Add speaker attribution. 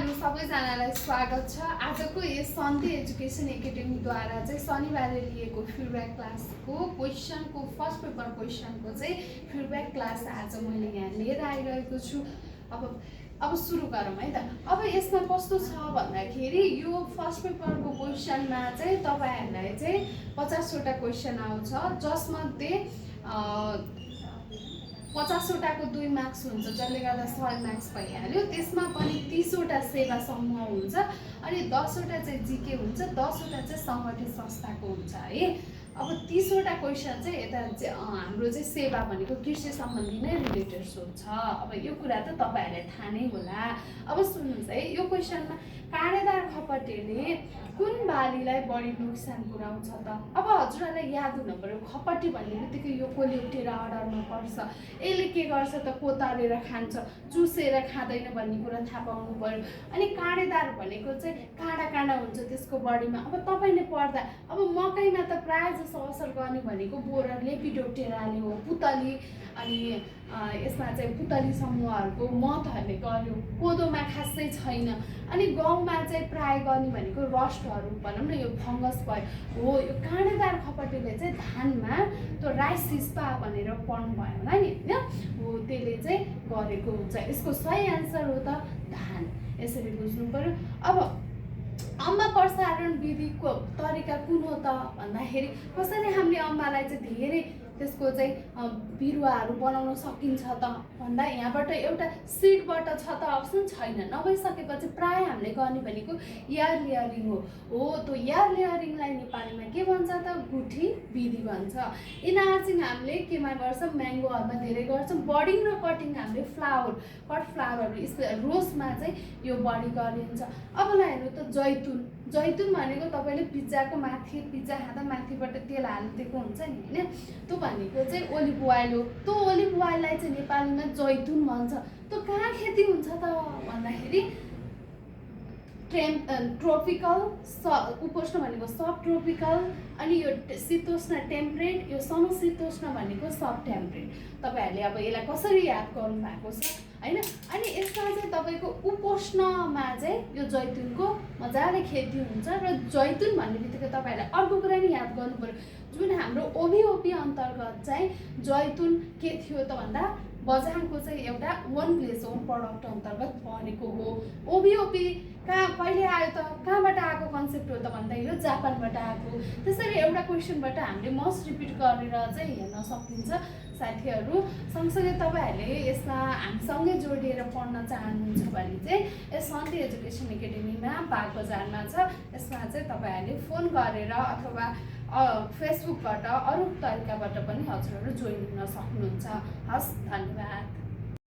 Speaker 1: हजुरहरू सबैजनालाई स्वागत छ। आजको यस सन्ते एजुकेसन एकाडेमीद्वारा चाहिँ शनिबार लिएको फिडब्याक क्लासको क्वेसनको फर्स्ट पेपर क्वेसनको चाहिँ फिडब्याक क्लास आज मैले यहाँ लिएर आइरहेको छु। अब सुरु गरौँ है त। अब यसमा कस्तो छ भन्दाखेरि यो फर्स्ट पेपरको क्वेसनमा चाहिँ तपाईहरुलाई चाहिँ 50वटा क्वेसन आउँछ, जसमध्ये 50वटाको 2 मार्क्स हुन्छ, जसले गर्दा 100 मार्क्स भइहाल्यो। त्यसमा पनि 30वटा सेवा समूह हुन्छ अनि 10वटा चाहिँ जीके हुन्छ, 10वटा चाहिँ सङ्गठित संस्थाको हुन्छ है। अब 30वटा क्वेसन चाहिँ यता हाम्रो चाहिँ सेवा भनेको कृषि सम्बन्धी नै रिलेटेड सोध्छ। अब यो कुरा त तपाईहरुलाई थाहा नै होला। अब सुन्नुस् है, यो क्वेसनमा काँडेदार खपटेले कुन बालीलाई बढी नोक्सान पुर्याउँछ त? अब हजुरहरूलाई याद हुनु पर्यो, खपटी भन्ने बित्तिकै यो कोलेप्टेर अर्डरमा पर्छ। यसले के गर्छ त? कोतारेर खान्छ, चुसेर खाँदैन भन्ने कुरा थाहा पाउनु पर्यो। अनि काँडेदार भनेको चाहिँ काँडा काँडा हुन्छ त्यसको बडीमा। अब तपाईले पढ्दा अब मकैमा त प्राय जसो असर गर्ने भनेको बोरा लेपिडोप्टेराले हो, पुतली अनि यसमा चाहिँ पुतली समूहहरूको मतहरूले गर्यो। कोदोमा खासै छैन। अनि गहुँमा चाहिँ प्राय गर्ने भनेको रस्टहरू भनौँ न, यो फङ्गस भयो हो। यो काँडेदार खपटेले चाहिँ धानमा त्यो राइस हिस्पा भनेर पढ्नु भयो होला नि होइन हो, त्यसले चाहिँ गरेको हुन्छ। यसको सही आन्सर हो त धान। यसरी बुझ्नु पर्यो। अब अम्बा प्रसारण विधिको तरिका कुन हो त भन्दाखेरि कसरी हामीले अम्बालाई चाहिँ धेरै त्यसको चाहिँ बिरुवाहरू बनाउन सकिन्छ त भन्दा यहाँबाट एउटा सिडबाट छ त अप्सन छैन। नभइसकेपछि प्राय हामीले गर्ने भनेको एयर लेयरिङ हो। त्यो एयर लेयरिङलाई नेपालीमा के भन्छ त? गुठी विधि भन्छ। इनार्चिङ हामीले केमा गर्छ? म्याङ्गोहरूमा धेरै गर्छौँ। बडिङ र कटिङ हामीले कट फ्लावरहरू रोजमा चाहिँ यो बढी गरिन्छ। अब हेर्नु त जैतुन भनेको तपाईँले पिज्जाको माथि पिज्जा खाँदा माथिबाट तेल हालिदिएको हुन्छ नि होइन, त्यो भनेको चाहिँ ओलिभ ओइल हो। त्यो ओलिभ ओइललाई चाहिँ नेपालीमा जैतुन भन्छ। त्यो कहाँ खेती हुन्छ त भन्दाखेरि ट्रोपिकल उपोष्ण भनेको सब ट्रोपिकल, अनि यो शीतोष्ण टेम्परेट, यो समशीतोष्ण भनेको सब टेम्परेट। तपाईहरुले अब यसलाई कसरी याद गर्नु भएको छ हैन? अनि यसमा चाहिँ तपाईको उपोष्णमा चाहिँ यो जैतुनको मजाले खेती हुन्छ। र जैतुन भन्ने बित्तिकै तपाईहरुले अर्को कुरा नि याद गर्नु पर्यो, जुन हाम्रो ओबिओपी अन्तर्गत चाहिँ जैतुन के थियो त भन्दा बझाङको चाहिँ एउटा वन प्लेस होम प्रडक्ट अन्तर्गत परेको हो। ओबिओपी कहिले आयो त? कहाँबाट आएको कन्सेप्ट हो त भन्दा यो जापानबाट आएको। त्यसरी एउटा क्वेसनबाट हामीले मस्ट रिपिट गरेर चाहिँ हेर्न सकिन्छ साथीहरू। सँगसँगै तपाईहरुले यसमा हामीसँगै जोडिएर पढ्न चाहनुहुन्छ भने चाहिँ यस सन्ते एजुकेसन एकाडेमीमा बागबजारमा छ। यसमा चाहिँ तपाईहरुले फोन गरेर अथवा फेसबुकबाट अरू तरिकाबाट पनि हजुरहरू जोइन हुन सक्नुहुन्छ। हस्, धन्यवाद।